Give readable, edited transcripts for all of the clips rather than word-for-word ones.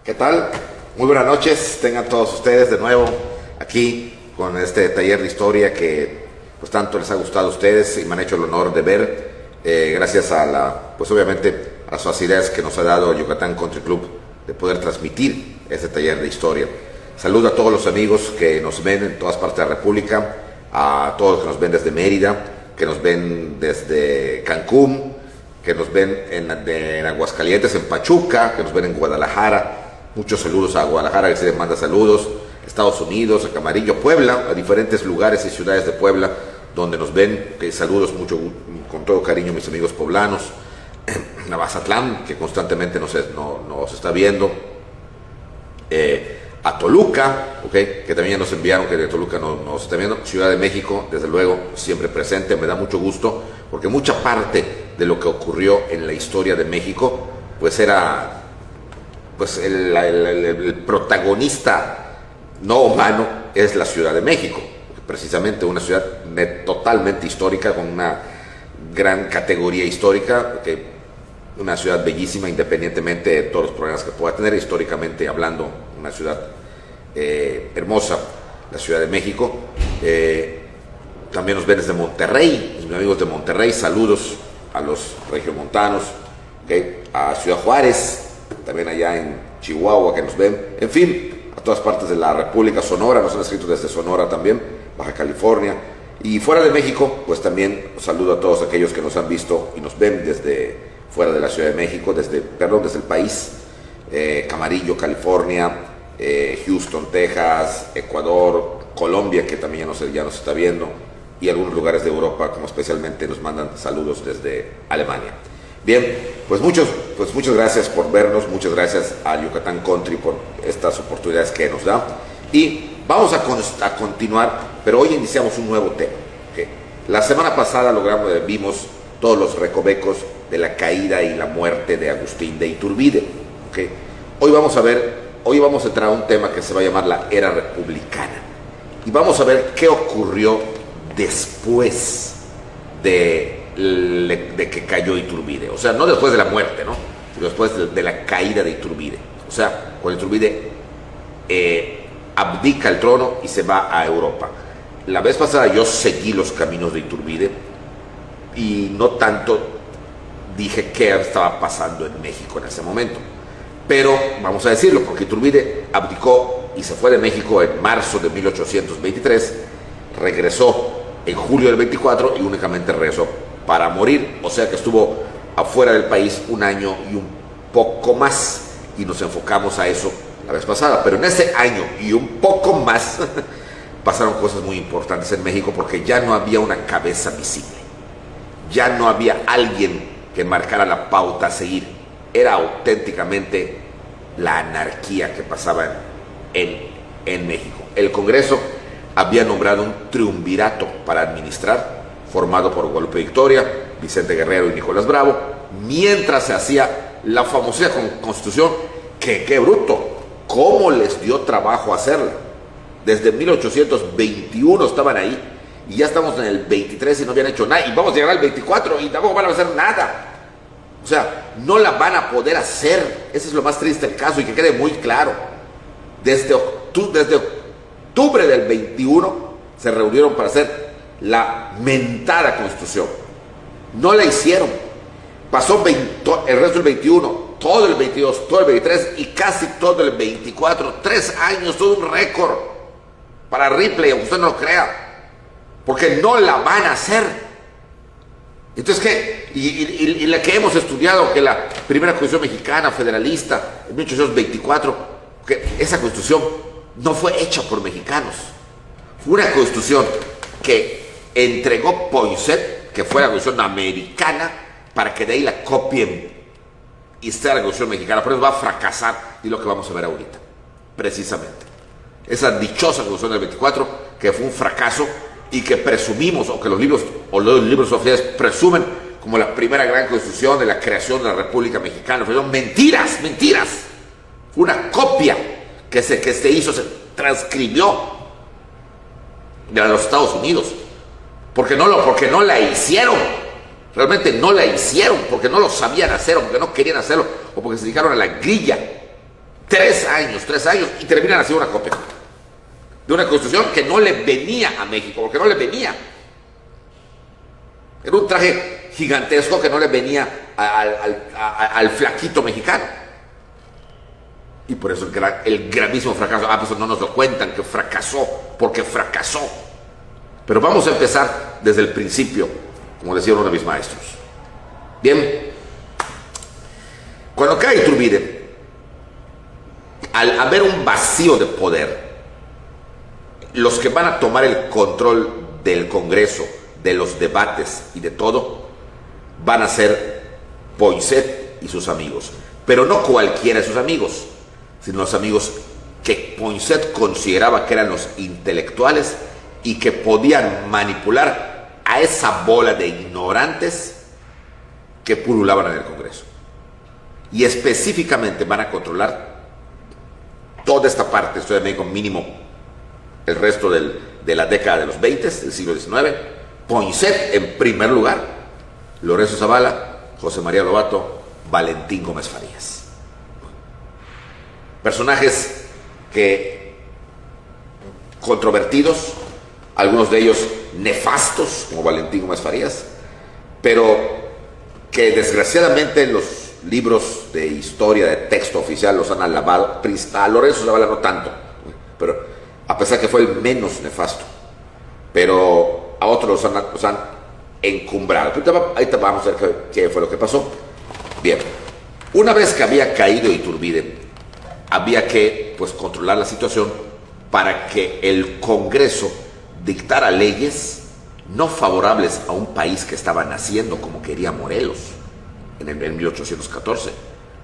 ¿Qué tal? Muy buenas noches, tengan todos ustedes de nuevo aquí con este taller de historia que pues tanto les ha gustado a ustedes y me han hecho el honor de ver, gracias a pues obviamente a las facilidades que nos ha dado Yucatán Country Club de poder transmitir este taller de historia. Saludo a todos los amigos que nos ven en todas partes de la República, a todos los que nos ven desde Mérida, que nos ven desde Cancún, que nos ven en Aguascalientes, en Pachuca, que nos ven en Guadalajara. Muchos saludos a Guadalajara, que se les manda saludos, Estados Unidos, a Camarillo, Puebla, a diferentes lugares y ciudades de Puebla donde nos ven. Saludos mucho, con todo cariño, mis amigos poblanos. A Mazatlán, que constantemente nos está viendo. A Toluca, que también nos enviaron, que de Toluca nos está viendo. Ciudad de México, desde luego, siempre presente. Me da mucho gusto, porque mucha parte de lo que ocurrió en la historia de México, pues era el protagonista no humano es la Ciudad de México, precisamente una ciudad totalmente histórica, con una gran categoría histórica, una ciudad bellísima, independientemente de todos los problemas que pueda tener, históricamente hablando, una ciudad hermosa, la Ciudad de México. También nos ven desde Monterrey, mis amigos de Monterrey, saludos a los regiomontanos, a Ciudad Juárez, también allá en Chihuahua, que nos ven, en fin, a todas partes de la República. Sonora, nos han escrito desde Sonora también, Baja California, y fuera de México, pues también saludo a todos aquellos que nos han visto y nos ven desde fuera de la Ciudad de México, desde el país, Camarillo, California, Houston, Texas, Ecuador, Colombia, que también ya nos está viendo, y algunos lugares de Europa, como especialmente nos mandan saludos desde Alemania. Bien, pues muchas gracias por vernos, muchas gracias a Yucatán Country por estas oportunidades que nos da, y vamos a continuar, pero hoy iniciamos un nuevo tema. La semana pasada vimos todos los recovecos de la caída y la muerte de Agustín de Iturbide. Hoy vamos a entrar a un tema que se va a llamar la era republicana, y vamos a ver qué ocurrió después de que cayó Iturbide. O sea, no después de la muerte, ¿no?, sino después de la caída de Iturbide. O sea, cuando Iturbide abdica el trono y se va a Europa. La vez pasada yo seguí los caminos de Iturbide y no tanto dije qué estaba pasando en México en ese momento, pero vamos a decirlo, porque Iturbide abdicó y se fue de México en marzo de 1823, regresó en julio del 24 y únicamente regresó para morir. O sea que estuvo afuera del país un año y un poco más, y nos enfocamos a eso la vez pasada. Pero en ese año y un poco más pasaron cosas muy importantes en México, porque ya no había una cabeza visible, ya no había alguien que marcara la pauta a seguir. Era auténticamente la anarquía que pasaba en México. El Congreso había nombrado un triunvirato para administrar, formado por Guadalupe Victoria, Vicente Guerrero y Nicolás Bravo, mientras se hacía la famosa Constitución, que qué bruto, cómo les dio trabajo hacerla. Desde 1821 estaban ahí, y ya estamos en el 23 y no habían hecho nada, y vamos a llegar al 24 y tampoco van a hacer nada. O sea, no la van a poder hacer. Ese es lo más triste del caso, y que quede muy claro. Desde octubre del 21 se reunieron para hacer la mentada Constitución. No la hicieron. Pasó el resto del 21, todo el 22, todo el 23 y casi todo el 24. 3 años, todo un récord para Ripley, aunque usted no lo crea, porque no la van a hacer. Entonces, ¿qué? Y la que hemos estudiado, que la primera Constitución mexicana federalista en 1824, que esa Constitución no fue hecha por mexicanos, fue una Constitución que entregó Poinsett, que fue la Constitución americana, para que de ahí la copien y sea la Constitución mexicana. Por eso va a fracasar, y lo que vamos a ver ahorita, precisamente. Esa dichosa Constitución del 24, que fue un fracaso, y que presumimos, o que los libros oficiales presumen como la primera gran Constitución de la creación de la República Mexicana. Fueron mentiras. Fue una copia que se hizo, se transcribió de los Estados Unidos, porque no la hicieron. Realmente no la hicieron porque no lo sabían hacer, o porque no querían hacerlo, o porque se dedicaron a la grilla. 3 años, y terminan haciendo una copia de una constitución que no le venía a México, porque no le venía. Era un traje gigantesco que no le venía al flaquito mexicano. Y por eso el gravísimo fracaso. Pues no nos lo cuentan, que fracasó, porque fracasó. Pero vamos a empezar desde el principio, como decía uno de mis maestros. Bien, cuando cae Iturbide, al haber un vacío de poder, los que van a tomar el control del Congreso, de los debates y de todo, van a ser Poinsett y sus amigos. Pero no cualquiera de sus amigos, sino los amigos que Poinsett consideraba que eran los intelectuales y que podían manipular a esa bola de ignorantes que pululaban en el Congreso. Y específicamente van a controlar toda esta parte, estoy de México, mínimo el resto de la década de los 20, del siglo XIX. Poinsett en primer lugar, Lorenzo Zavala, José María Lobato, Valentín Gómez Farías. Personajes que controvertidos, algunos de ellos nefastos, como Valentín Gómez Farías, pero que desgraciadamente los libros de historia, de texto oficial, los han alabado. A Lorenzo Zavala no tanto, pero a pesar que fue el menos nefasto, pero a otros los han encumbrado. Ahorita vamos a ver qué fue lo que pasó. Bien, una vez que había caído Iturbide, había que controlar la situación para que el Congreso dictara leyes no favorables a un país que estaba naciendo como quería Morelos en 1814,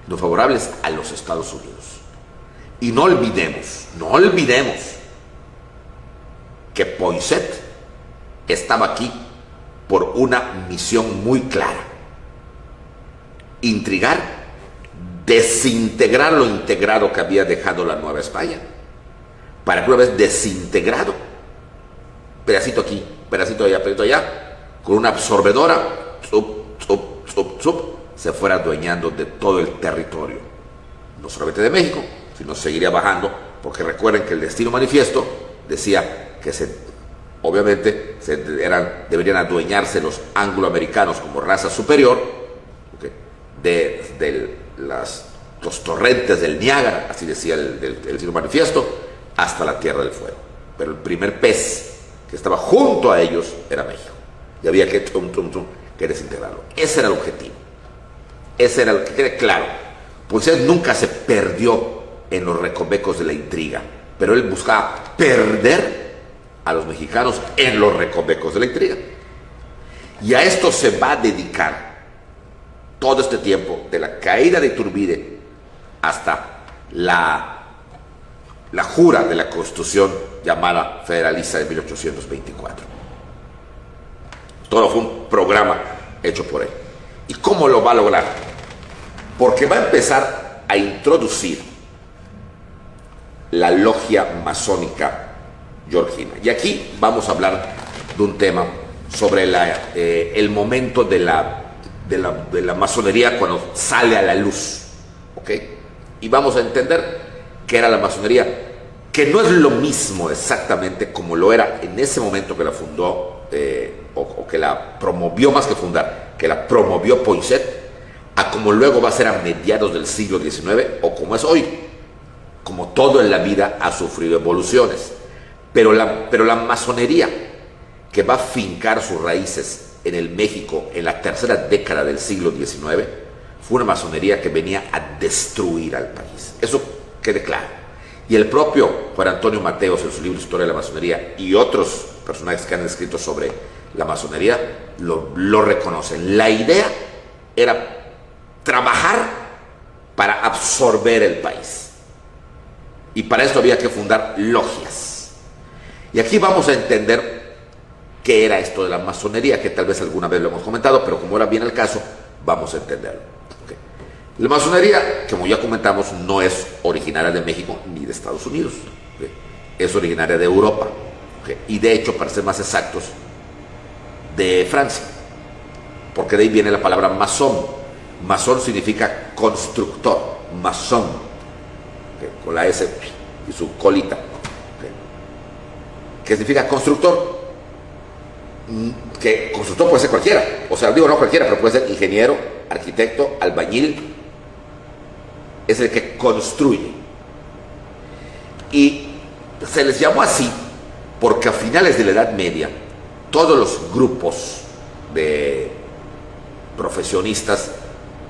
no favorables a los Estados Unidos. Y no olvidemos que Poinsett estaba aquí por una misión muy clara: intrigar, desintegrar lo integrado que había dejado la Nueva España, para que una vez desintegrado, pedacito aquí, pedacito allá, con una absorbedora, se fuera adueñando de todo el territorio, no solamente de México, sino seguiría bajando, porque recuerden que el Destino Manifiesto decía que obviamente deberían adueñarse los angloamericanos como raza superior, ¿okay?, de los torrentes del Niágara, así decía el Destino Manifiesto, hasta la Tierra del Fuego. Pero el primer pez que estaba junto a ellos era México, y había que desintegrarlo. Ese era el objetivo, ese era lo que quede claro. Poinsett nunca se perdió en los recovecos de la intriga, pero él buscaba perder a los mexicanos en los recovecos de la intriga. Y a esto se va a dedicar todo este tiempo, de la caída de Iturbide hasta la jura de la Constitución llamada Federalista de 1824. Todo fue un programa hecho por él. ¿Y cómo lo va a lograr? Porque va a empezar a introducir la logia masónica georgina. Y aquí vamos a hablar de un tema sobre el momento de la masonería cuando sale a la luz, ¿ok? Y vamos a entender qué era la masonería, que no es lo mismo exactamente como lo era en ese momento que la fundó, o que la promovió, más que fundar, que la promovió Poinsett, a como luego va a ser a mediados del siglo XIX, o como es hoy. Como todo en la vida ha sufrido evoluciones, pero la masonería, que va a fincar sus raíces en el México en la tercera década del siglo XIX, fue una masonería que venía a destruir al país. Eso quede claro. Y el propio Juan Antonio Mateos, en su libro Historia de la Masonería, y otros personajes que han escrito sobre la masonería, lo reconocen. La idea era trabajar para absorber el país. Y para esto había que fundar logias. Y aquí vamos a entender qué era esto de la masonería, que tal vez alguna vez lo hemos comentado, pero como ahora viene el caso, vamos a entenderlo. Okay. La masonería, como ya comentamos, no es originaria de México ni de Estados Unidos. Okay. Es originaria de Europa. Okay. Y de hecho, para ser más exactos, de Francia. Porque de ahí viene la palabra masón. Masón significa constructor, masón. ¿okay? Con la S y su colita, ¿okay? ¿Qué significa constructor? Que constructor puede ser cualquiera, o sea, digo no cualquiera, pero puede ser ingeniero, arquitecto, albañil, es el que construye. Y se les llamó así porque a finales de la Edad Media todos los grupos de profesionistas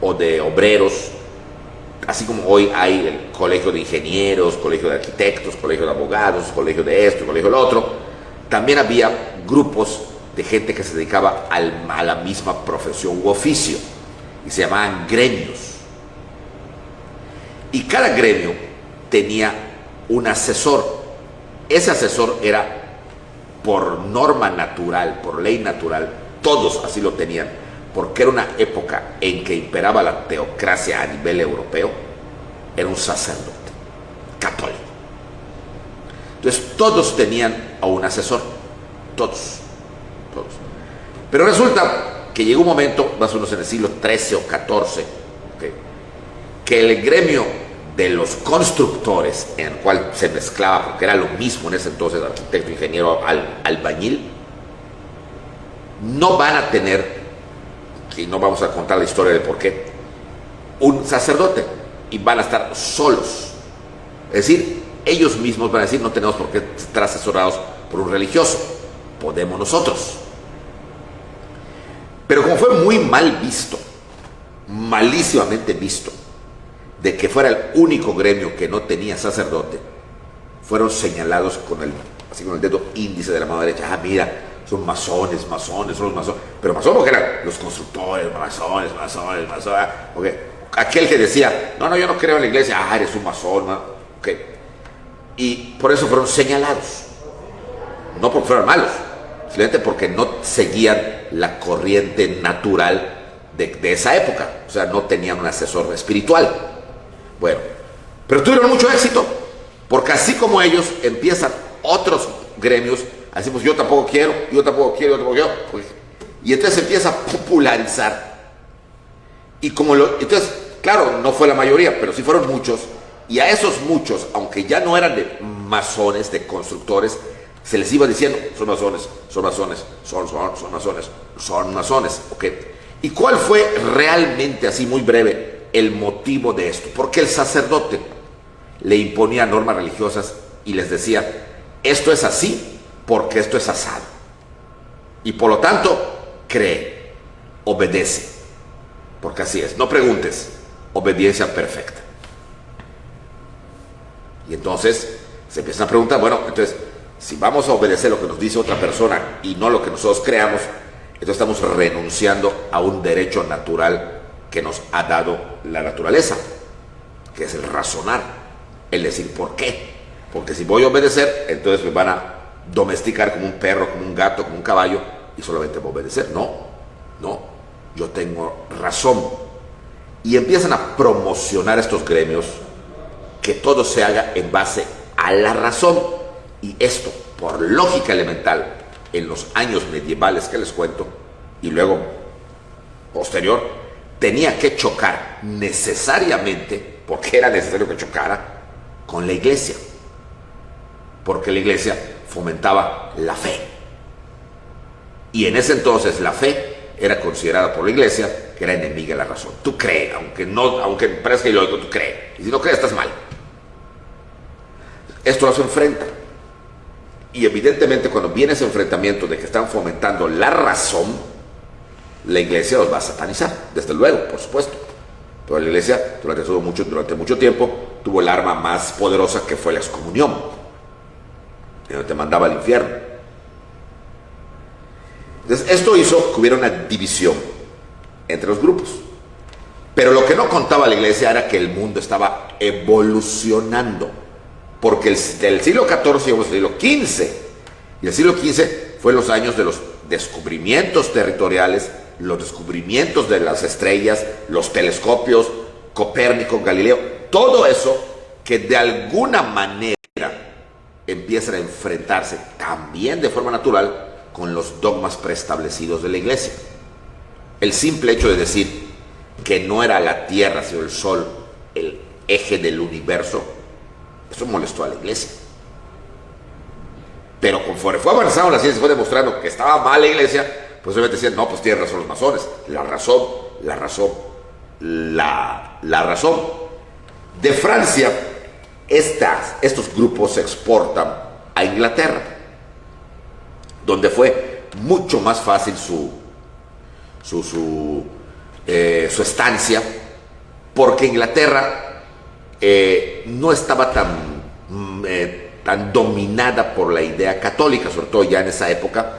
o de obreros, así como hoy hay el colegio de ingenieros, colegio de arquitectos, colegio de abogados, colegio de esto, colegio de lo otro, también había grupos de gente que se dedicaba a la misma profesión u oficio y se llamaban gremios. Y cada gremio tenía un asesor. Ese asesor era por norma natural, por ley natural, todos así lo tenían, porque era una época en que imperaba la teocracia a nivel europeo, era un sacerdote católico. Entonces todos tenían a un asesor, todos. Pero resulta que llegó un momento, más o menos en el siglo XIII o XIV, ¿okay? Que el gremio de los constructores, en el cual se mezclaba, porque era lo mismo en ese entonces, arquitecto, ingeniero, albañil, no van a tener, y no vamos a contar la historia de por qué, un sacerdote, y van a estar solos. Es decir, ellos mismos van a decir, no tenemos por qué estar asesorados por un religioso, podemos nosotros. Pero como fue muy mal visto, malísimamente visto, de que fuera el único gremio que no tenía sacerdote, fueron señalados con así con el dedo índice de la mano derecha. Ah, mira, son masones, son los masones. Pero masones porque eran los constructores, masones. Okay. Aquel que decía, no, yo no creo en la iglesia, eres un masón, ¿no? Okay. Y por eso fueron señalados. No porque fueran malos, simplemente porque no seguían la corriente natural de esa época. O sea, no tenían un asesor espiritual. Bueno, pero tuvieron mucho éxito, porque así como ellos empiezan otros gremios, así pues yo tampoco quiero, pues, y entonces empieza a popularizar. Y entonces, claro, no fue la mayoría, pero sí fueron muchos, y a esos muchos, aunque ya no eran de masones, de constructores, se les iba diciendo, son masones, son masones, ¿ok? ¿Y cuál fue realmente, así muy breve, el motivo de esto? Porque el sacerdote le imponía normas religiosas y les decía, esto es así porque esto es asado. Y por lo tanto, cree, obedece, porque así es. No preguntes, obediencia perfecta. Y entonces se empiezan a preguntar, bueno, entonces, si vamos a obedecer lo que nos dice otra persona y no lo que nosotros creamos, entonces estamos renunciando a un derecho natural que nos ha dado la naturaleza, que es el razonar, el decir por qué. Porque si voy a obedecer, entonces me van a domesticar como un perro, como un gato, como un caballo, y solamente voy a obedecer. No, yo tengo razón. Y empiezan a promocionar estos gremios que todo se haga en base a la razón. Y esto, por lógica elemental, en los años medievales que les cuento, y luego posterior, tenía que chocar necesariamente, porque era necesario que chocara, con la iglesia. Porque la iglesia fomentaba la fe. Y en ese entonces la fe era considerada por la iglesia que era enemiga de la razón. Tú crees, aunque parezca ilógico, tú crees. Y si no crees, estás mal. Esto los enfrenta. Y evidentemente cuando viene ese enfrentamiento de que están fomentando la razón, la iglesia los va a satanizar, desde luego, por supuesto. Pero la iglesia durante mucho tiempo tuvo el arma más poderosa, que fue la excomunión, que te mandaba al infierno. Entonces esto hizo que hubiera una división entre los grupos. Pero lo que no contaba la iglesia era que el mundo estaba evolucionando. Porque del siglo XIV llegamos al siglo XV. Y el siglo XV fue los años de los descubrimientos territoriales, los descubrimientos de las estrellas, los telescopios, Copérnico, Galileo, todo eso que de alguna manera empiezan a enfrentarse también de forma natural con los dogmas preestablecidos de la iglesia. El simple hecho de decir que no era la Tierra sino el Sol el eje del universo Eso molestó a la iglesia. Pero conforme fue avanzando la ciencia, fue demostrando que estaba mal la iglesia, pues obviamente decían, no, pues tienen razón los masones. La razón. De Francia, estos grupos se exportan a Inglaterra, donde fue mucho más fácil su estancia, porque Inglaterra no estaba tan dominada por la idea católica, sobre todo ya en esa época,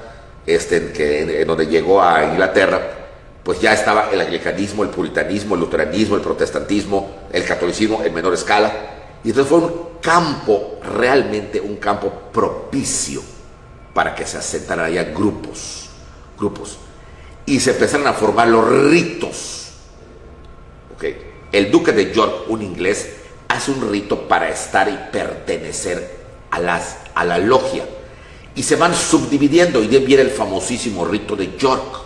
en donde llegó a Inglaterra, pues ya estaba el anglicanismo, el puritanismo, el luteranismo, el protestantismo, el catolicismo en menor escala, y entonces fue realmente un campo propicio para que se asentaran allá grupos, y se empezaron a formar los ritos. ¿Okay? El duque de York, un inglés, hace un rito para estar y pertenecer a la logia, y se van subdividiendo, y de ahí viene el famosísimo rito de York.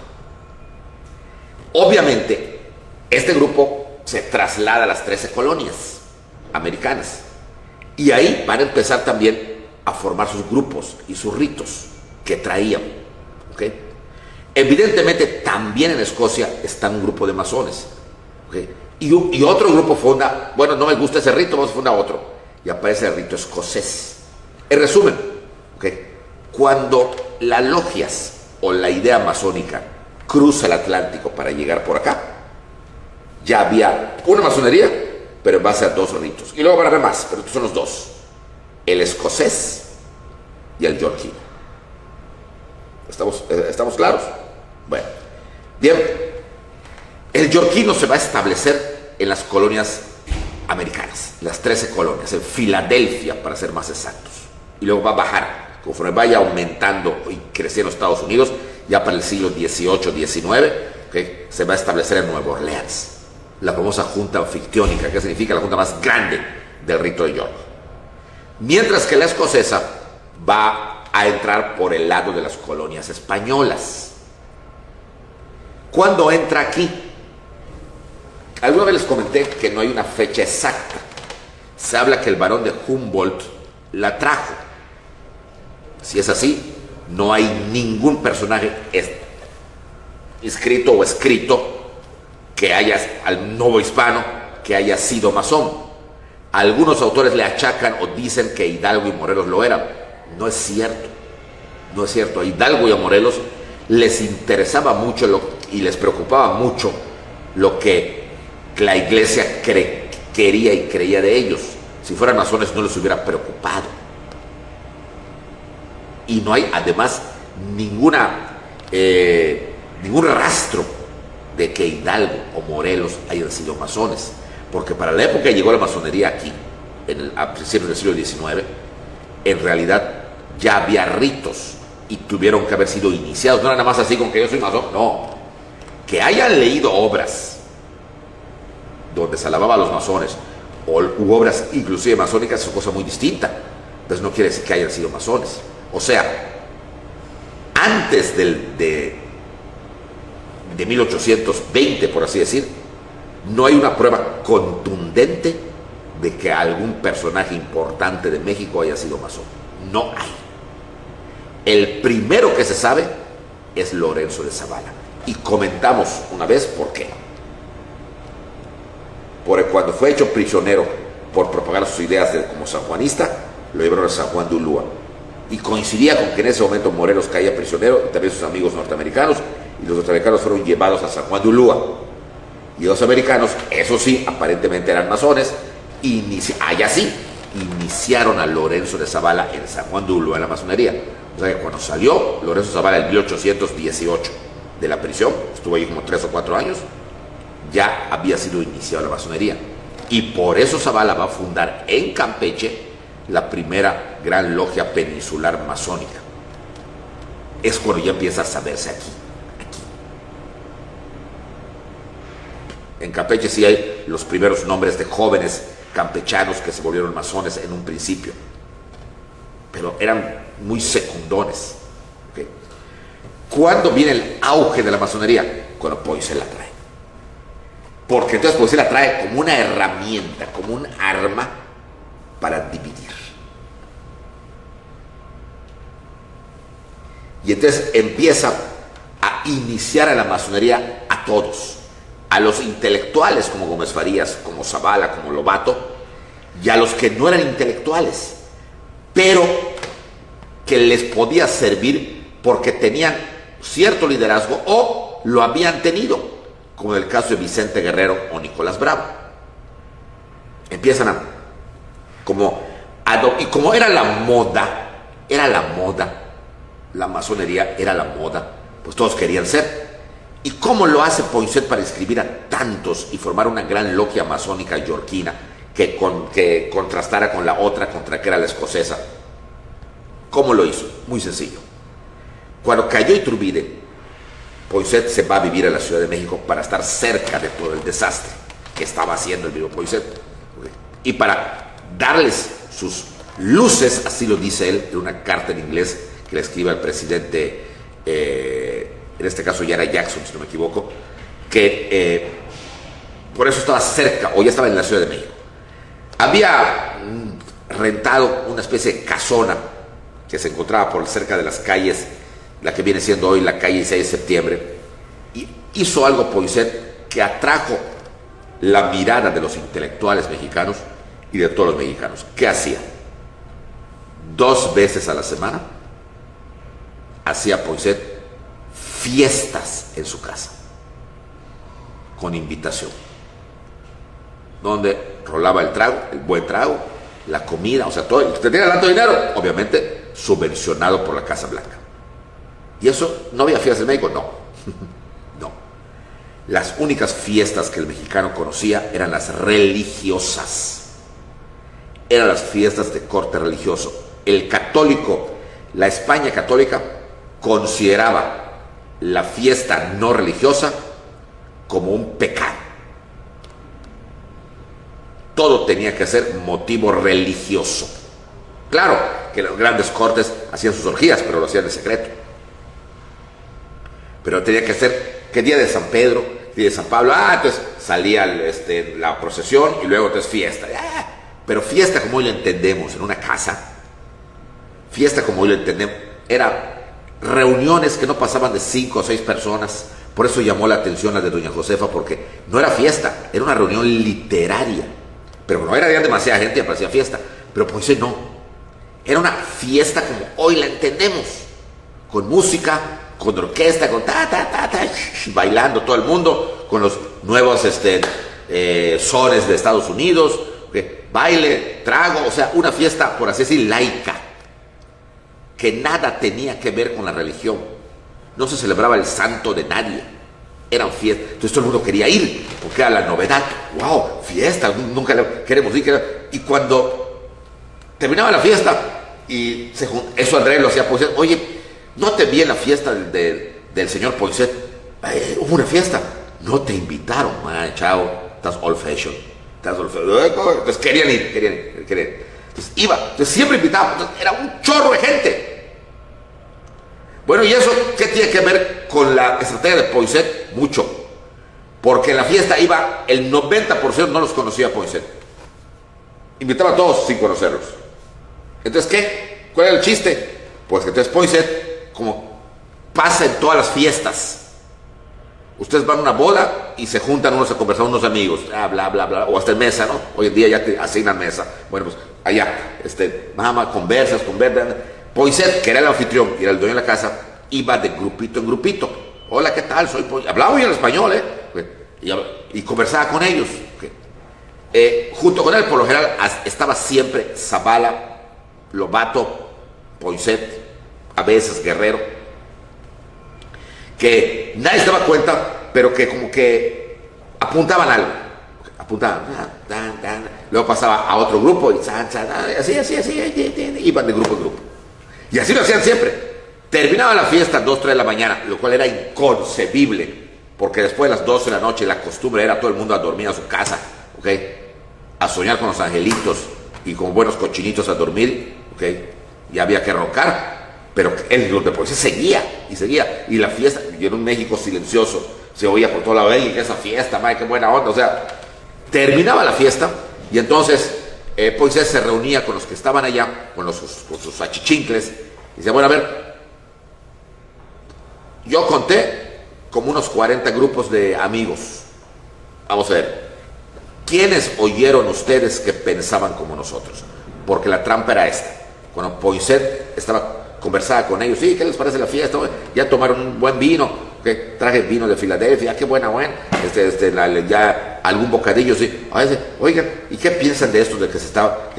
Obviamente, este grupo se traslada a las 13 colonias americanas, y ahí van a empezar también a formar sus grupos y sus ritos que traían. ¿Okay? Evidentemente, también en Escocia está un grupo de masones. ¿Okay? Y otro grupo funda, bueno, no me gusta ese rito, vamos a fundar otro, y aparece el rito escocés. En resumen, ¿okay? Cuando las logias o la idea masónica cruza el Atlántico para llegar por acá, ya había una masonería, pero en base a dos ritos. Y luego van a haber más, pero estos son los dos: el escocés y el yorkino. ¿Estamos claros? Bueno, bien. El yorkino se va a establecer en las colonias americanas, las 13 colonias, en Filadelfia, para ser más exactos. Y luego va a bajar, conforme vaya aumentando y creciendo Estados Unidos, ya para el siglo XVIII, XIX, ¿okay? Se va a establecer en Nueva Orleans, la famosa junta anfictiónica, que significa la junta más grande del rito de York. Mientras que la escocesa va a entrar por el lado de las colonias españolas. ¿Cuándo entra aquí? Alguna vez les comenté que no hay una fecha exacta. Se habla que el barón de Humboldt la trajo. Si es así, no hay ningún personaje escrito o escrito que haya, al nuevo hispano, que haya sido masón. Algunos autores le achacan o dicen que Hidalgo y Morelos lo eran. No es cierto. No es cierto. A Hidalgo y a Morelos les interesaba mucho y les preocupaba mucho lo que la iglesia quería y creía de ellos. Si fueran masones no les hubiera preocupado. Y no hay además ningún rastro de que Hidalgo o Morelos hayan sido masones, porque para la época que llegó la masonería aquí, a principios del siglo XIX, en realidad ya había ritos y tuvieron que haber sido iniciados. No era nada más así con que yo soy masón, no. Que hayan leído obras donde se alababa a los masones u obras inclusive masónicas es una cosa muy distinta. Entonces no quiere decir que hayan sido masones. O sea, antes de 1820, por así decir, no hay una prueba contundente de que algún personaje importante de México haya sido masón. No hay. El primero que se sabe es Lorenzo de Zavala. Y comentamos una vez por qué. Porque cuando fue hecho prisionero por propagar sus ideas como sanjuanista, lo llevaron a San Juan de Ulúa. Y coincidía con que en ese momento Morelos caía prisionero, y también sus amigos norteamericanos, y los norteamericanos fueron llevados a San Juan de Ulúa. Y los americanos, eso sí, aparentemente eran masones, allá sí, iniciaron a Lorenzo de Zavala en San Juan de Ulúa en la masonería. O sea que cuando salió Lorenzo de Zavala en 1818 de la prisión, estuvo ahí como 3 o 4 años, ya había sido iniciada la masonería. Y por eso Zavala va a fundar en Campeche la primera gran logia peninsular masónica. Es cuando ya empieza a saberse aquí. En Campeche sí hay los primeros nombres de jóvenes campechanos que se volvieron masones en un principio, pero eran muy secundones. ¿Okay? ¿Cuándo viene el auge de la masonería? Cuando Poisson la trae. Porque entonces Poisson la trae como una herramienta, como un arma para dividir. Y entonces empieza a iniciar a la masonería a todos, a los intelectuales como Gómez Farías, como Zavala, como Lobato, y a los que no eran intelectuales, pero que les podía servir porque tenían cierto liderazgo o lo habían tenido, como en el caso de Vicente Guerrero o Nicolás Bravo. Empiezan y como era la moda, la masonería era la moda, pues todos querían ser. ¿Y cómo lo hace Poinsett para inscribir a tantos y formar una gran logia masónica yorquina que contrastara con la otra, contra que era la escocesa? ¿Cómo lo hizo? Muy sencillo. Cuando cayó Iturbide, Poinsett se va a vivir a la Ciudad de México para estar cerca de todo el desastre que estaba haciendo el mismo Poinsett. Y para darles sus luces, así lo dice él en una carta en inglés que le escribe al presidente, en este caso ya era Jackson, si no me equivoco, que por eso estaba cerca, o ya estaba en la Ciudad de México. Había rentado una especie de casona que se encontraba por cerca de las calles, la que viene siendo hoy la calle 6 de septiembre, y hizo algo Poinsett que atrajo la mirada de los intelectuales mexicanos y de todos los mexicanos. ¿Qué hacía? 2 veces a la semana hacía Poinsett fiestas en su casa, con invitación, donde rolaba el trago, el buen trago, la comida, o sea, todo, y tenía tanto dinero, obviamente subvencionado por la Casa Blanca. ¿Y eso no había fiestas en México? No. No. Las únicas fiestas que el mexicano conocía eran las religiosas. Eran las fiestas de corte religioso. El católico, la España católica, consideraba la fiesta no religiosa como un pecado. Todo tenía que ser motivo religioso. Claro que los grandes cortes hacían sus orgías, pero lo hacían de secreto. Pero tenía que ser que día de San Pedro, día de San Pablo, entonces salía la procesión y luego entonces fiesta. Pero fiesta como hoy lo entendemos en una casa, fiesta como hoy lo entendemos, era reuniones que no pasaban de 5 o 6 personas. Por eso llamó la atención la de doña Josefa, porque no era fiesta, era una reunión literaria. Pero no era demasiada gente y parecía fiesta. Pero Poinsett no, era una fiesta como hoy la entendemos, con música, con orquesta, con bailando todo el mundo, con los nuevos sones de Estados Unidos, baile, trago, o sea, una fiesta, por así decir, laica, que nada tenía que ver con la religión. No se celebraba el santo de nadie, eran fiestas. Entonces todo el mundo quería ir, porque era la novedad. ¡Wow! Fiesta, nunca queremos ir. Y cuando terminaba la fiesta, y eso Andrés lo hacía Poinsett, oye, no te vi en la fiesta del señor Poinsett, hubo una fiesta, no te invitaron, chao, estás old fashion, entonces querían ir. Entonces iba, entonces siempre invitaba, entonces era un chorro de gente. Bueno, ¿y eso qué tiene que ver con la estrategia de Poinsett? Mucho, porque en la fiesta iba el 90% no los conocía Poinsett, invitaba a todos sin conocerlos. Entonces, ¿qué? ¿Cuál era el chiste? Pues que entonces Poinsett, como pasa en todas las fiestas, ustedes van a una boda y se juntan unos a conversar, unos amigos, bla, bla, bla, o hasta en mesa, ¿no? Hoy en día ya te asignan mesa. Bueno, pues allá, conversas. Poinsett, que era el anfitrión y era el dueño de la casa, iba de grupito en grupito. Hola, ¿qué tal? Soy Poinsett. Hablaba bien español, y conversaba con ellos. Junto con él, por lo general, estaba siempre Zavala, Lobato, Poinsett, a veces Guerrero, que nadie se daba cuenta, pero que como que apuntaban algo. Luego pasaba a otro grupo y así, iban de grupo en grupo. Y así lo hacían siempre. Terminaba la fiesta a 2, 3 de la mañana, lo cual era inconcebible, porque después de las 12 de la noche la costumbre era todo el mundo a dormir a su casa, a soñar con los angelitos y con buenos cochinitos a dormir, y había que roncar. Pero los de Poinsett seguía, y la fiesta, y en un México silencioso, se oía por todo lado, esa fiesta, qué buena onda, o sea, terminaba la fiesta, y entonces Poinsett se reunía con los que estaban allá, con sus achichincles, y decía, bueno, a ver, yo conté como unos 40 grupos de amigos. Vamos a ver, ¿quiénes oyeron ustedes que pensaban como nosotros? Porque la trampa era esta. Cuando Poinsett conversaba con ellos, sí, ¿qué les parece la fiesta? Ya tomaron un buen vino, ¿qué? Traje vino de Filadelfia, qué buena, ya algún bocadillo, sí. A veces, oigan, ¿y qué piensan de esto de que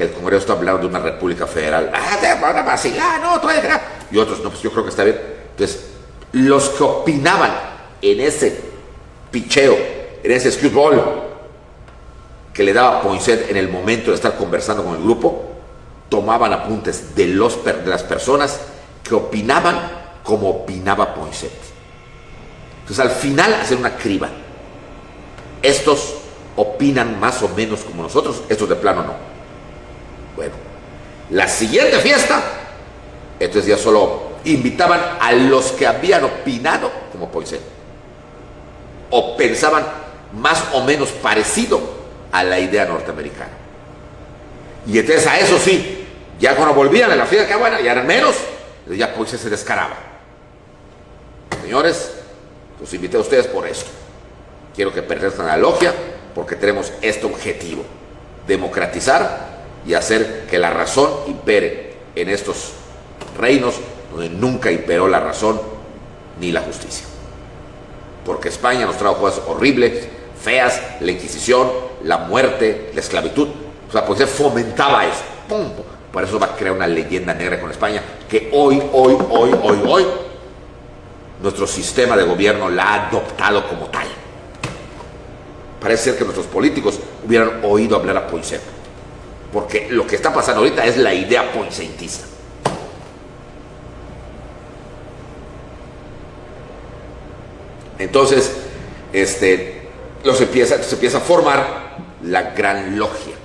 el Congreso está hablando de una república federal? Te van a vacilar, no, y otros, no, pues yo creo que está bien. Entonces, los que opinaban en ese picheo, en ese screwball que le daba Poinsett en el momento de estar conversando con el grupo, tomaban apuntes de las personas que opinaban como opinaba Poinsett. Entonces al final hacen una criba. Estos opinan más o menos como nosotros, estos de plano no. Bueno, la siguiente fiesta, entonces ya solo invitaban a los que habían opinado como Poinsett, o pensaban más o menos parecido a la idea norteamericana. Y entonces a eso sí, ya cuando volvían a la fiesta, que bueno, ya eran menos, ya Poinsett se descaraba. Señores, los invité a ustedes por eso. Quiero que pertenezcan a la logia porque tenemos este objetivo: democratizar y hacer que la razón impere en estos reinos donde nunca imperó la razón ni la justicia. Porque España nos trajo cosas horribles, feas, la Inquisición, la muerte, la esclavitud. O sea, pues se fomentaba eso. ¡Pum! Por eso va a crear una leyenda negra con España, que hoy, nuestro sistema de gobierno la ha adoptado como tal. Parece ser que nuestros políticos hubieran oído hablar a Poinsett, porque lo que está pasando ahorita es la idea poinsettista. Entonces, se empieza a formar la Gran Logia.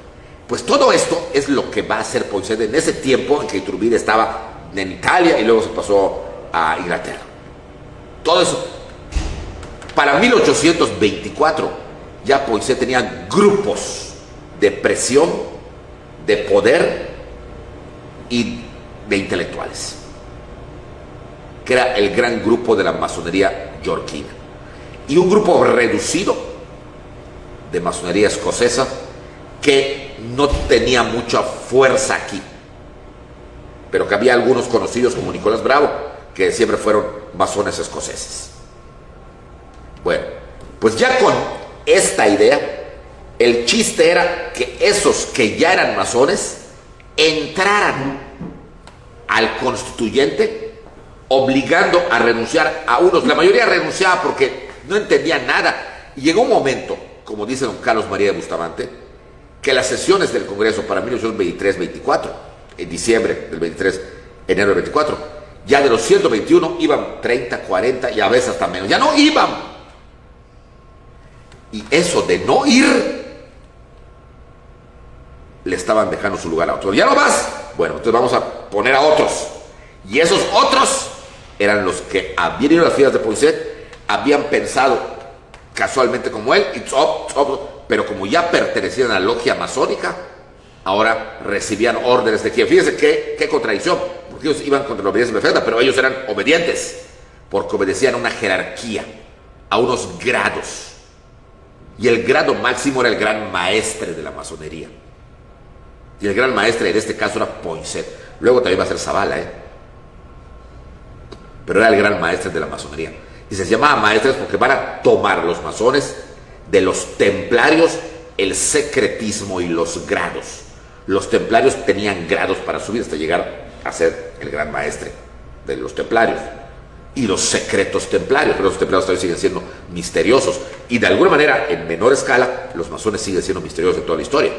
Pues todo esto es lo que va a hacer Poinsett en ese tiempo en que Iturbide estaba en Italia y luego se pasó a Inglaterra. Todo eso. Para 1824 ya Poinsett tenía grupos de presión, de poder y de intelectuales, que era el gran grupo de la masonería yorkina, y un grupo reducido de masonería escocesa que no tenía mucha fuerza aquí, pero que había algunos conocidos como Nicolás Bravo, que siempre fueron masones escoceses. Bueno, pues ya con esta idea, el chiste era que esos que ya eran masones entraran al constituyente, obligando a renunciar a unos. La mayoría renunciaba porque no entendían nada. Y llegó un momento, como dice don Carlos María de Bustamante, que las sesiones del Congreso para 1923-24, en diciembre del 23, enero del 24, ya de los 121 iban 30, 40 y a veces hasta menos. Ya no iban. Y eso de no ir, le estaban dejando su lugar a otros. Ya no vas. Bueno, entonces vamos a poner a otros. Y esos otros eran los que habían ido a las filas de Poinsett, habían pensado casualmente como él, pero como ya pertenecían a la logia masónica, ahora recibían órdenes de quién. Fíjense qué contradicción, porque ellos iban contra la obediencia perfecta, pero ellos eran obedientes, porque obedecían a una jerarquía, a unos grados. Y el grado máximo era el gran maestre de la masonería. Y el gran maestre en este caso era Poinsett. Luego también va a ser Zavala, pero era el gran maestre de la masonería. Y se llamaba maestres porque van a tomar los masones de los templarios el secretismo y los grados. Los templarios tenían grados para subir hasta llegar a ser el gran maestre de los templarios. Y los secretos templarios, pero los templarios todavía siguen siendo misteriosos. Y de alguna manera, en menor escala, los masones siguen siendo misteriosos en toda la historia.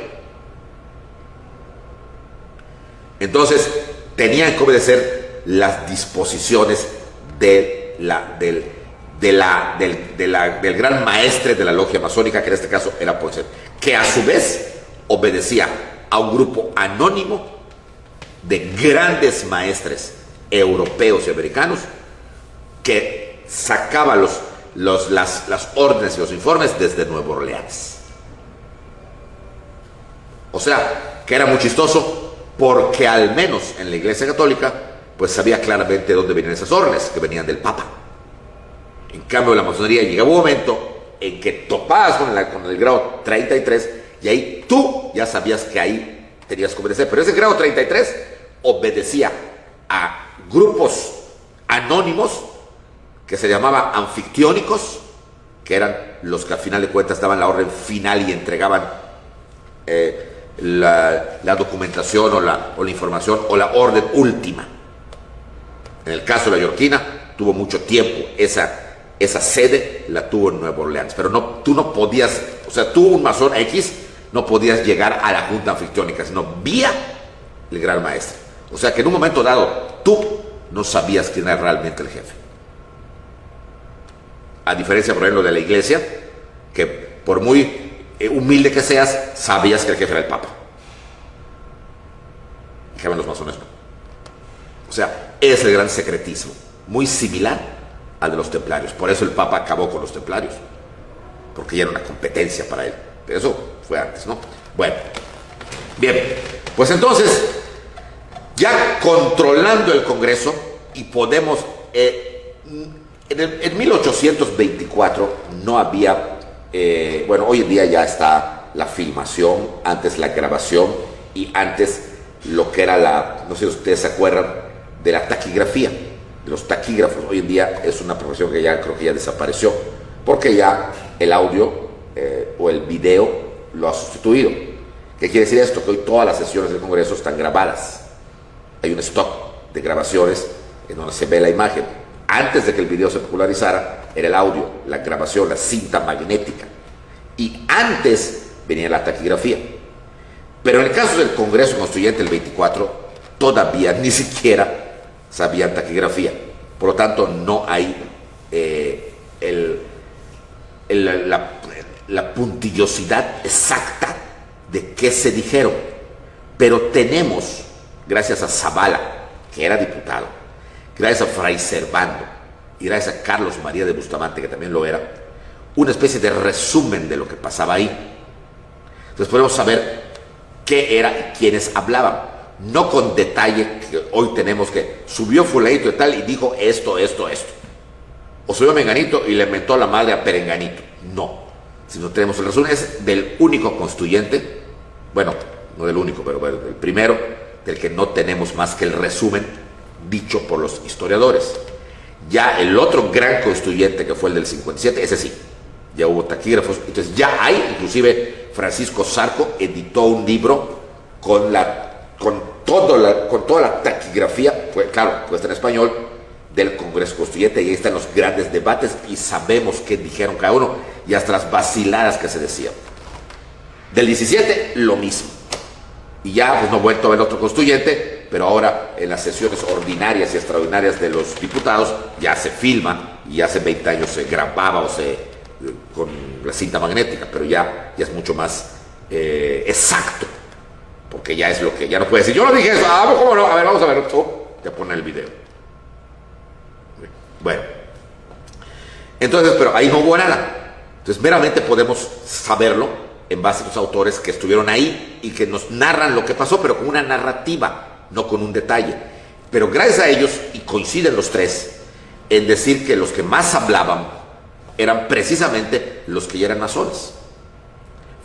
Entonces, tenían que obedecer las disposiciones del gran maestre de la logia masónica, que en este caso era Poinsett, que a su vez obedecía a un grupo anónimo de grandes maestres europeos y americanos que sacaba las órdenes y los informes desde Nueva Orleans. O sea, que era muy chistoso, porque al menos en la Iglesia Católica, pues sabía claramente de dónde venían esas órdenes, que venían del Papa. En cambio, la masonería llegaba un momento en que topabas con el grado 33 y ahí tú ya sabías que ahí tenías que obedecer. Pero ese grado 33 obedecía a grupos anónimos que se llamaban anfictiónicos, que eran los que al final de cuentas daban la orden final y entregaban la documentación o la información o la orden última. En el caso de la Yorkina, tuvo mucho tiempo esa sede, la tuvo en Nueva Orleans, pero tú no podías, o sea, tú, un masón X, no podías llegar a la junta anfictiónica, sino vía el gran maestre. O sea que en un momento dado, tú no sabías quién era realmente el jefe. A diferencia, por ejemplo, de la iglesia, que por muy humilde que seas, sabías que el jefe era el Papa. En cambio, los masones no. O sea, es el gran secretismo, muy similar al de los templarios. Por eso el Papa acabó con los templarios, porque ya era una competencia para él. Pero eso fue antes, ¿no? Bueno, bien, pues entonces, ya controlando el Congreso, y podemos... En 1824 no había, bueno, hoy en día ya está la filmación, antes la grabación y antes lo que era no sé si ustedes se acuerdan, de la taquigrafía, de los taquígrafos. Hoy en día es una profesión que ya creo que ya desapareció, porque ya el audio o el video lo ha sustituido. ¿Qué quiere decir esto? Que hoy todas las sesiones del Congreso están grabadas. Hay un stock de grabaciones en donde se ve la imagen. Antes de que el video se popularizara, era el audio, la grabación, la cinta magnética. Y antes venía la taquigrafía. Pero en el caso del Congreso Constituyente, el 24, todavía ni siquiera sabían taquigrafía. Por lo tanto, no hay la puntillosidad exacta de qué se dijeron. Pero tenemos, gracias a Zavala, que era diputado, gracias a Fray Servando y gracias a Carlos María de Bustamante, que también lo era, una especie de resumen de lo que pasaba ahí. Entonces podemos saber qué era y quiénes hablaban, no con detalle que hoy tenemos que subió fulanito y tal y dijo esto, o subió Menganito y le mentó la madre a Perenganito. No, sino tenemos el resumen, es del único constituyente, bueno, no del único, pero bueno, el primero, del que no tenemos más que el resumen dicho por los historiadores. Ya el otro gran constituyente, que fue el del 57, ese sí, ya hubo taquígrafos. Entonces ya hay, inclusive Francisco Zarco editó un libro con toda la taquigrafía, claro, pues en español, del Congreso Constituyente, y ahí están los grandes debates y sabemos qué dijeron cada uno y hasta las vaciladas que se decían. Del 17, lo mismo. Y ya pues no he vuelto a ver otro constituyente, pero ahora en las sesiones ordinarias y extraordinarias de los diputados ya se filma, y hace 20 años se grababa con la cinta magnética, pero ya es mucho más exacto, porque ya es lo que, ya no puede decir, yo no dije eso, ¿cómo no? A ver, vamos a ver, te pone el video. Bueno, entonces, pero ahí no hubo nada. Entonces meramente podemos saberlo en base a los autores que estuvieron ahí y que nos narran lo que pasó, pero con una narrativa, no con un detalle. Pero gracias a ellos, y coinciden los tres, en decir que los que más hablaban eran precisamente los que ya eran masones.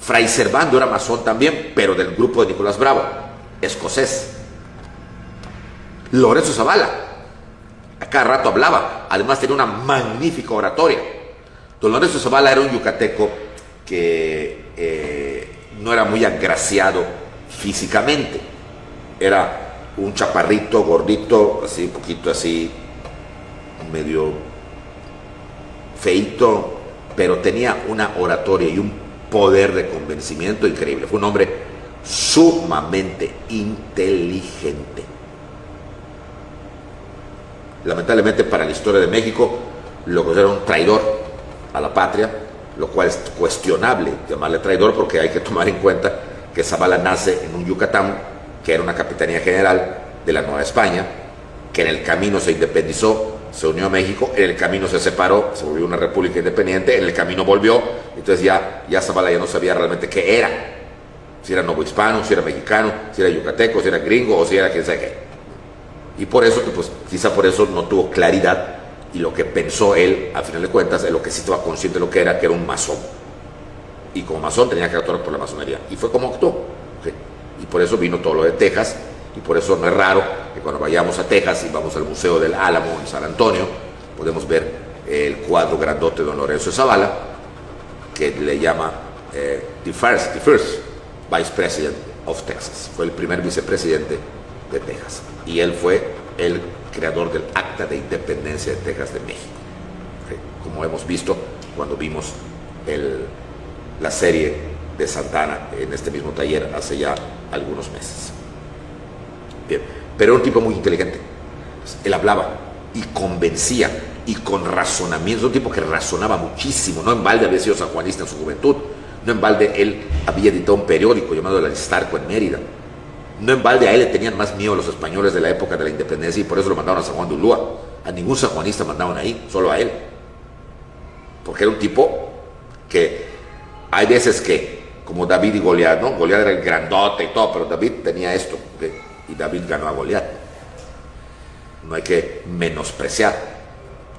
Fray Servando era masón también, pero del grupo de Nicolás Bravo, escocés. Lorenzo Zavala, a cada rato hablaba, además tenía una magnífica oratoria. Don Lorenzo Zavala era un yucateco que no era muy agraciado físicamente, era un chaparrito, gordito, así, un poquito así, medio feito, pero tenía una oratoria y un poder de convencimiento increíble. Fue un hombre sumamente inteligente. Lamentablemente para la historia de México lo consideraron un traidor a la patria, lo cual es cuestionable llamarle traidor, porque hay que tomar en cuenta que Zavala nace en un Yucatán, que era una capitanía general de la Nueva España, que en el camino se independizó, se unió a México, en el camino se separó, se volvió una república independiente, en el camino volvió, entonces ya Zavala ya no sabía realmente qué era. si era novohispano, si era mexicano, si era yucateco, si era gringo o si era quien sea qué. Y por eso, pues quizá por eso no tuvo claridad, y lo que pensó él, al final de cuentas, es lo que sí estaba consciente de lo que era un masón. Y como masón tenía que actuar por la masonería. Y fue como actuó. ¿Sí? Y por eso vino todo lo de Texas, y por eso no es raro que cuando vayamos a Texas y vamos al Museo del Álamo en San Antonio, podemos ver el cuadro grandote de don Lorenzo de Zavala, que le llama the first Vice President of Texas. Fue el primer vicepresidente de Texas. Y él fue el creador del Acta de Independencia de Texas de México. ¿Sí? Como hemos visto cuando vimos la serie de Santana en este mismo taller hace ya algunos meses. Bien, pero era un tipo muy inteligente. Él hablaba y convencía y con razonamiento. Un tipo que razonaba muchísimo. No en balde había sido sanjuanista en su juventud. No en balde él había editado un periódico llamado El Aristarco en Mérida. No en balde a él le tenían más miedo los españoles de la época de la independencia, y por eso lo mandaron a San Juan de Ulúa. A ningún sanjuanista mandaban ahí, solo a él. Porque era un tipo que hay veces que, como David y Goliat, ¿no? Goliat era el grandote y todo, pero David tenía esto, ¿okay? Y David ganó a Goliat. No hay que menospreciar.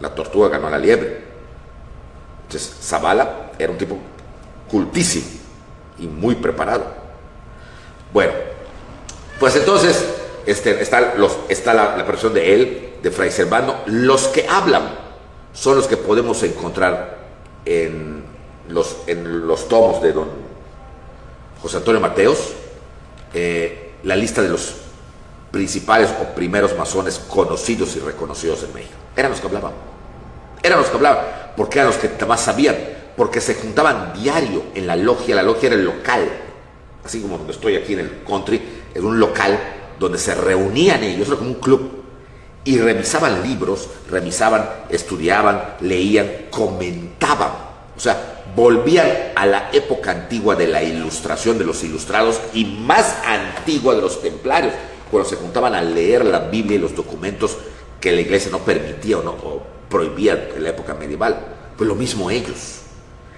La tortuga ganó a la liebre. Entonces Zavala era un tipo cultísimo y muy preparado. Bueno, pues entonces está la versión de él, de Fray Servando. Los que hablan son los que podemos encontrar en los tomos de don José Antonio Mateos, la lista de los principales o primeros masones conocidos y reconocidos en México. Eran los que hablaban. Porque eran los que más sabían, porque se juntaban diario en la logia. La logia era el local, así como donde estoy aquí en el country, era un local donde se reunían ellos, era como un club, y revisaban libros, estudiaban, leían, comentaban. O sea, volvían a la época antigua de la Ilustración, de los ilustrados, y más antigua de los templarios, cuando se juntaban a leer la Biblia y los documentos que la iglesia no permitía o prohibía en la época medieval. Pues lo mismo ellos.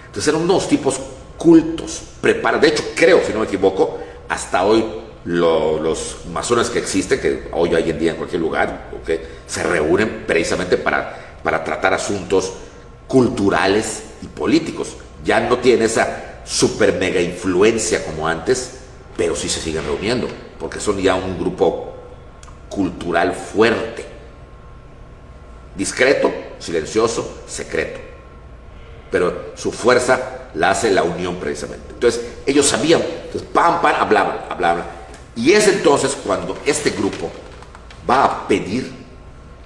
Entonces eran unos tipos cultos, preparados. De hecho, creo, si no me equivoco, hasta hoy los masones que existen, que hoy en día en cualquier lugar, ¿okay?, se reúnen precisamente para tratar asuntos culturales y políticos. Ya no tienen esa super mega influencia como antes, pero sí se siguen reuniendo, porque son ya un grupo cultural fuerte, discreto, silencioso, secreto, pero su fuerza la hace la unión precisamente. Entonces ellos sabían, entonces hablaban, y es entonces cuando este grupo va a pedir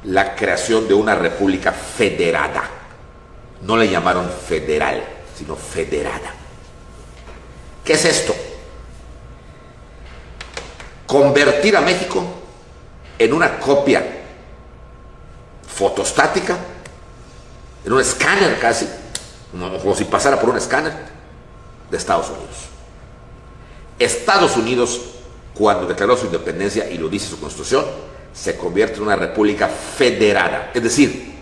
la creación de una república federada. No le llamaron federal, sino federada. ¿Qué es esto? Convertir a México en una copia fotostática, en un escáner casi, como si pasara por un escáner, de Estados Unidos. Estados Unidos, cuando declaró su independencia, y lo dice su constitución, se convierte en una república federada, es decir,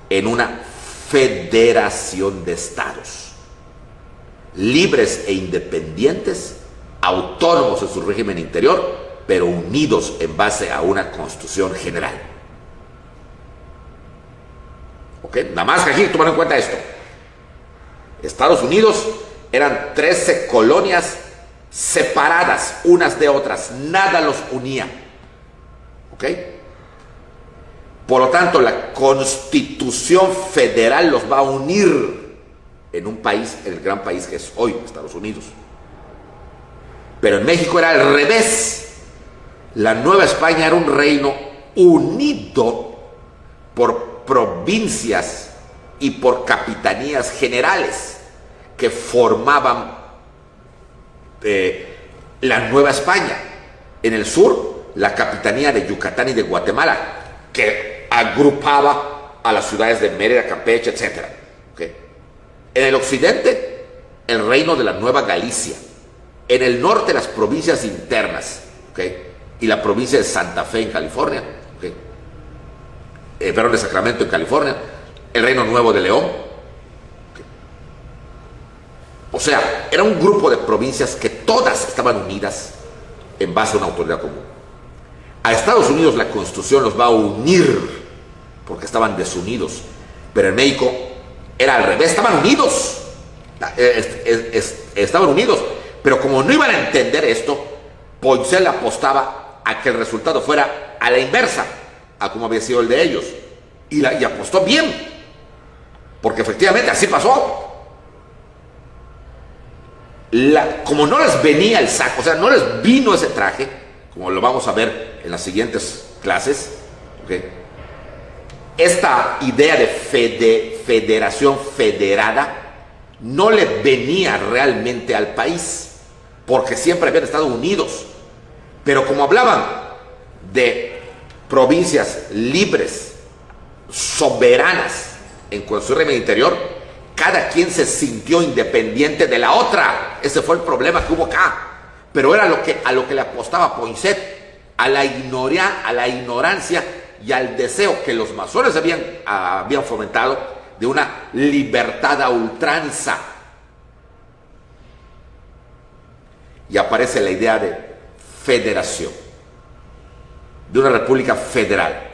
en una federación de estados, libres e independientes, autónomos en su régimen interior, pero unidos en base a una constitución general. ¿Ok? Nada más que aquí tomar en cuenta esto. Estados Unidos eran 13 colonias separadas unas de otras, nada los unía. ¿Ok? Por lo tanto, la Constitución Federal los va a unir en un país, el gran país que es hoy Estados Unidos. Pero en México era al revés. La Nueva España era un reino unido por provincias y por capitanías generales que formaban la Nueva España. En el sur, la capitanía de Yucatán y de Guatemala, que agrupaba a las ciudades de Mérida, Campeche, etc. ¿Okay? En el occidente, el reino de la Nueva Galicia. En el norte, las provincias internas, ¿okay?, y la provincia de Santa Fe en California, ¿okay?, perdón, de Sacramento en California, el Reino Nuevo de León. ¿Okay? O sea, era un grupo de provincias que todas estaban unidas en base a una autoridad común. A Estados Unidos la Constitución los va a unir porque estaban desunidos, pero en México era al revés, estaban unidos. Estaban unidos, pero como no iban a entender esto, Poinsett apostaba a que el resultado fuera a la inversa a como había sido el de ellos, y apostó bien, porque efectivamente así pasó. Como no les venía el saco, o sea, no les vino ese traje, como lo vamos a ver en las siguientes clases, ¿okay? Esta idea de federación federada no le venía realmente al país, porque siempre habían estado unidos. Pero como hablaban de provincias libres, soberanas en su régimen interior, cada quien se sintió independiente de la otra. Ese fue el problema que hubo acá. Pero era a lo que le apostaba Poinsett, a la ignorancia y al deseo que los masones habían fomentado de una libertad a ultranza. Y aparece la idea de federación, de una república federal.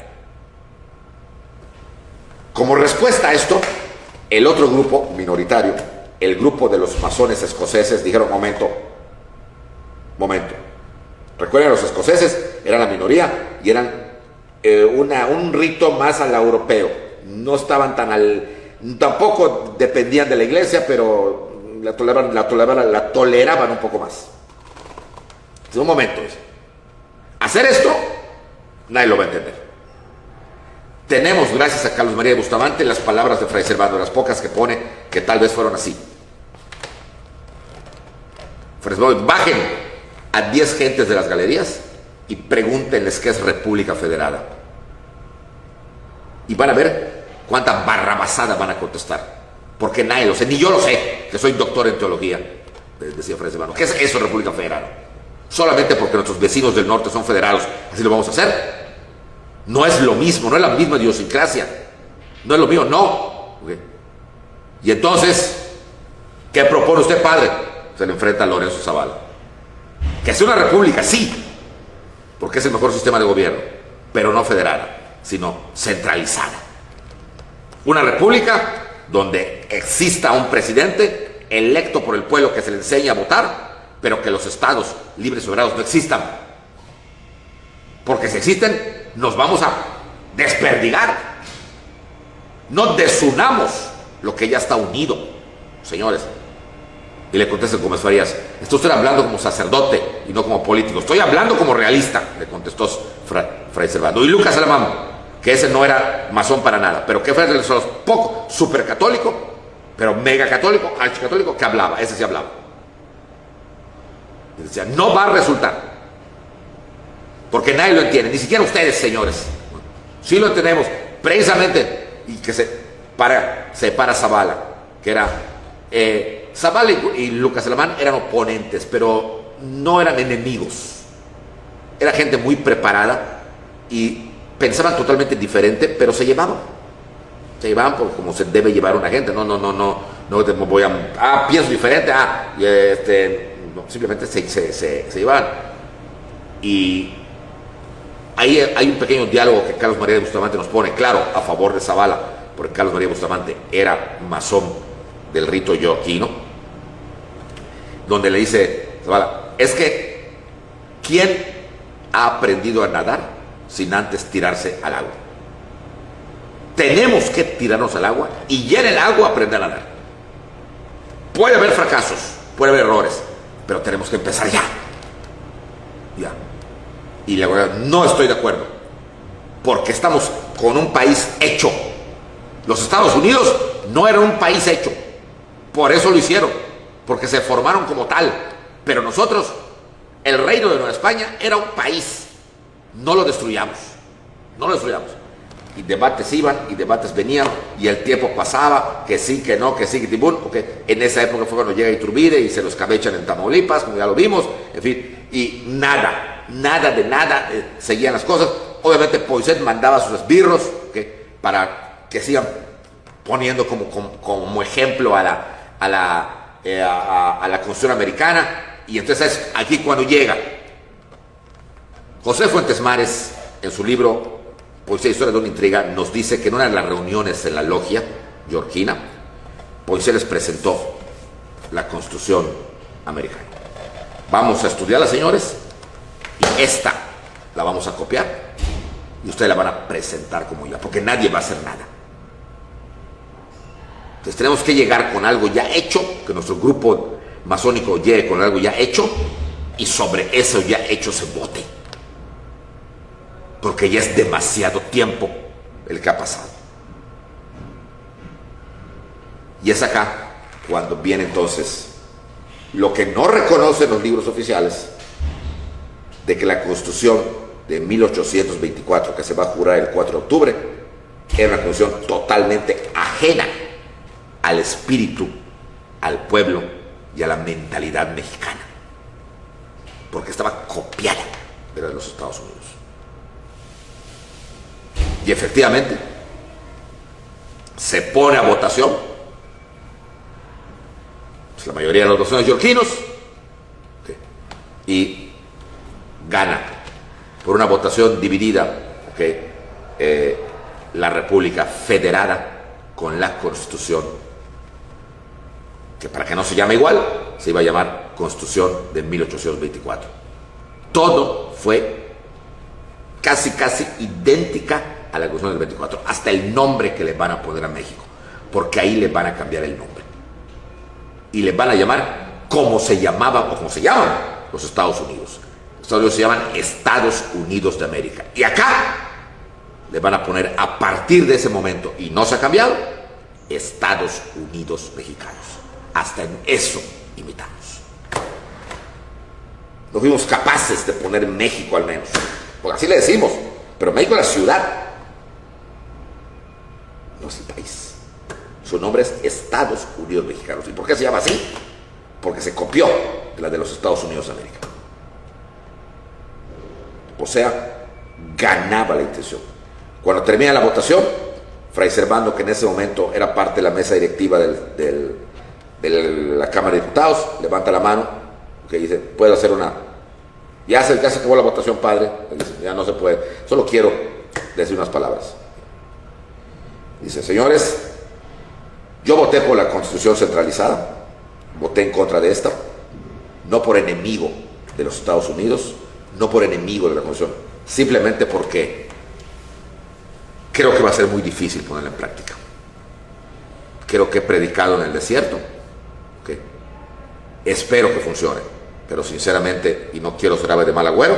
Como respuesta a esto, el otro grupo minoritario, el grupo de los masones escoceses, dijeron: momento. Recuerden, los escoceses eran la minoría y eran un rito más al europeo. No estaban tampoco dependían de la iglesia, pero la toleraban un poco más. Un momento. Hacer esto, nadie lo va a entender. Tenemos, gracias a Carlos María de Bustamante, las palabras de Fray Servando, las pocas que pone, que tal vez fueron así. Fray Servando: bajen a 10 gentes de las galerías y pregúntenles qué es República Federada. Y van a ver cuánta barrabasada van a contestar. Porque nadie lo sé, ni yo lo sé, que soy doctor en teología, decía Fray Servando. ¿Qué es eso, República Federada? Solamente porque nuestros vecinos del norte son federados, así lo vamos a hacer. No es lo mismo, no es la misma idiosincrasia. No es lo mío, no. Okay. Y entonces, ¿qué propone usted, padre? Se le enfrenta a Lorenzo Zavala. Que sea una república, sí, porque es el mejor sistema de gobierno, pero no federada, sino centralizada. Una república donde exista un presidente electo por el pueblo que se le enseña a votar, pero que los estados libres y soberanos no existan. Porque si existen, nos vamos a desperdigar. No desunamos lo que ya está unido, señores. Y le contesta Gómez Farías: estoy usted hablando como sacerdote y no como político. Estoy hablando como realista, le contestó Fray Servando. Y Lucas Alamán, que ese no era masón para nada, pero que fue de los poco supercatólico, pero megacatólico, archicatólico, que hablaba, ese sí hablaba. Y decía: no va a resultar, porque nadie lo entiende, ni siquiera ustedes, señores. Sí lo entendemos, precisamente, y que se para Zavala, que era Zavala y Lucas Alamán eran oponentes, pero no eran enemigos. Era gente muy preparada y pensaban totalmente diferente, pero se llevaban. Se llevaban como se debe llevar una gente. No voy a pienso diferente, no, simplemente se llevaban. Y ahí hay un pequeño diálogo que Carlos María de Bustamante nos pone, claro, a favor de Zavala, porque Carlos María de Bustamante era masón del rito joaquino, donde le dice Zavala: es que ¿quién ha aprendido a nadar sin antes tirarse al agua? Tenemos que tirarnos al agua y ya en el agua aprender a nadar. Puede haber fracasos, puede haber errores, pero tenemos que empezar ya. Y la verdad, no estoy de acuerdo, porque estamos con un país hecho. Los Estados Unidos no eran un país hecho, por eso lo hicieron, porque se formaron como tal. Pero nosotros, el reino de Nueva España era un país, no lo destruyamos. Y debates iban y debates venían, y el tiempo pasaba, que sí, que no, que sí, que tibún, porque en esa época fue cuando llega Iturbide y se los cabechan en Tamaulipas, como ya lo vimos, en fin, y nada, seguían las cosas. Obviamente Poinsett mandaba a sus esbirros, para que sigan poniendo como ejemplo a a la Constitución americana. Y entonces aquí cuando llega José Fuentes Mares, en su libro Poesía e Historia de una Intriga, nos dice que en una de las reuniones en la logia georgina, Poinsett les presentó la Constitución americana. Vamos a estudiarla, señores, y esta la vamos a copiar y ustedes la van a presentar como ya, porque nadie va a hacer nada. Entonces tenemos que llegar con algo ya hecho, que nuestro grupo masónico llegue con algo ya hecho, y sobre eso ya hecho se vote, porque ya es demasiado tiempo el que ha pasado. Y es acá cuando viene entonces lo que no reconocen los libros oficiales, de que la Constitución de 1824, que se va a jurar el 4 de octubre, era una Constitución totalmente ajena al espíritu, al pueblo y a la mentalidad mexicana, porque estaba copiada de la de los Estados Unidos. Y efectivamente se pone a votación, pues la mayoría de los votaciones georginos, y gana por una votación dividida, la República Federada con la Constitución, que para que no se llame igual, se iba a llamar Constitución de 1824. Todo fue casi idéntica a la Constitución del 24, hasta el nombre que le van a poner a México, porque ahí le van a cambiar el nombre y le van a llamar como se llamaban o como se llaman los Estados Unidos. Los Estados Unidos se llaman Estados Unidos de América, y acá le van a poner, a partir de ese momento, y no se ha cambiado, Estados Unidos Mexicanos. Hasta en eso imitamos. No fuimos capaces de poner México, al menos, porque así le decimos, pero México es la ciudad, no es el país. Su nombre es Estados Unidos Mexicanos. ¿Y por qué se llama así? Porque se copió de la de los Estados Unidos de América. O sea, ganaba la intención. Cuando termina la votación, Fray Servando, que en ese momento era parte de la mesa directiva de la Cámara de Diputados, levanta la mano, que dice, puedo hacer una... Ya se acabó la votación, padre. Dice, ya no se puede. Solo quiero decir unas palabras. Dice, señores, yo voté por la Constitución centralizada, voté en contra de esta, no por enemigo de los Estados Unidos, no por enemigo de la Constitución, simplemente porque creo que va a ser muy difícil ponerla en práctica. Creo que he predicado en el desierto, espero que funcione, pero sinceramente, y no quiero ser ave de mal agüero,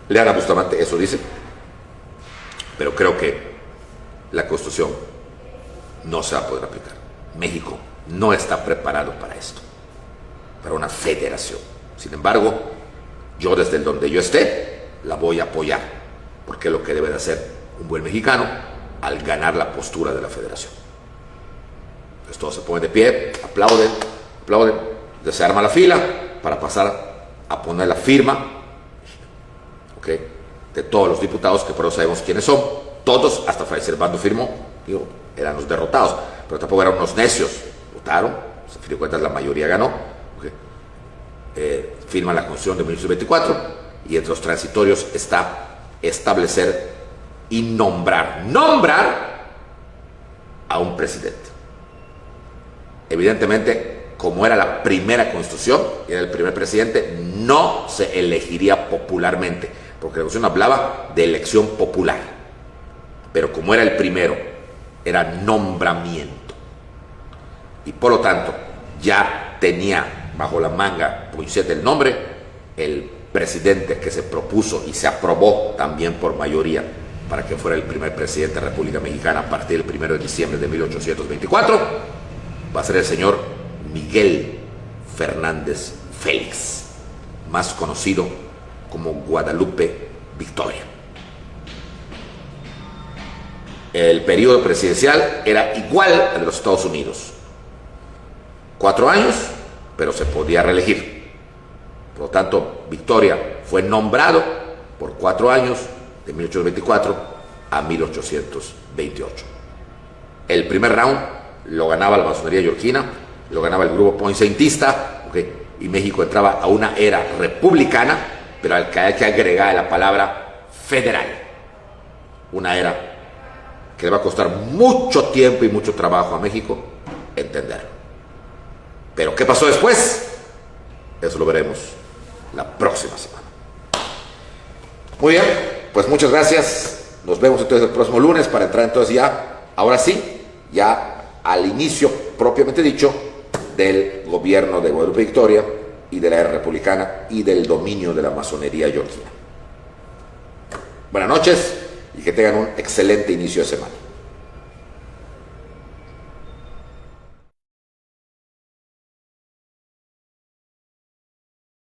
lean a Bustamante, eso dice, pero creo que la Constitución no se va a poder aplicar. México no está preparado para esto, para una federación. Sin embargo, yo desde donde yo esté, la voy a apoyar, porque es lo que debe de hacer un buen mexicano al ganar la postura de la federación. Entonces todos se ponen de pie, aplauden, se arma la fila para pasar a poner la firma, de todos los diputados, que por eso sabemos quiénes son. Todos, hasta Fray Servando firmó, digo, eran los derrotados, pero tampoco eran unos necios, votaron, a fin de cuentas la mayoría ganó, firman la Constitución de 1824, y entre los transitorios está establecer y nombrar a un presidente. Evidentemente, como era la primera Constitución, y era el primer presidente, no se elegiría popularmente, porque la Constitución hablaba de elección popular. Pero como era el primero, era nombramiento. Y por lo tanto, ya tenía bajo la manga Poinsett el nombre, el presidente que se propuso y se aprobó también por mayoría para que fuera el primer presidente de la República Mexicana a partir del 1 de diciembre de 1824, va a ser el señor Miguel Fernández Félix, más conocido como Guadalupe Victoria. El periodo presidencial era igual al de los Estados Unidos. 4 años, pero se podía reelegir. Por lo tanto, Victoria fue nombrado por 4 años, de 1824 a 1828. El primer round lo ganaba la masonería georgina, lo ganaba el grupo poinsetista, ¿okay? Y México entraba a una era republicana, pero al que hay que agregar la palabra federal. Una era que le va a costar mucho tiempo y mucho trabajo a México entenderlo. Pero ¿qué pasó después? Eso lo veremos la próxima semana. Muy bien, pues muchas gracias. Nos vemos entonces el próximo lunes para entrar entonces ya, ahora sí, ya al inicio propiamente dicho del gobierno de Guadalupe Victoria y de la era republicana y del dominio de la masonería georgiana. Buenas noches y que tengan un excelente inicio de semana.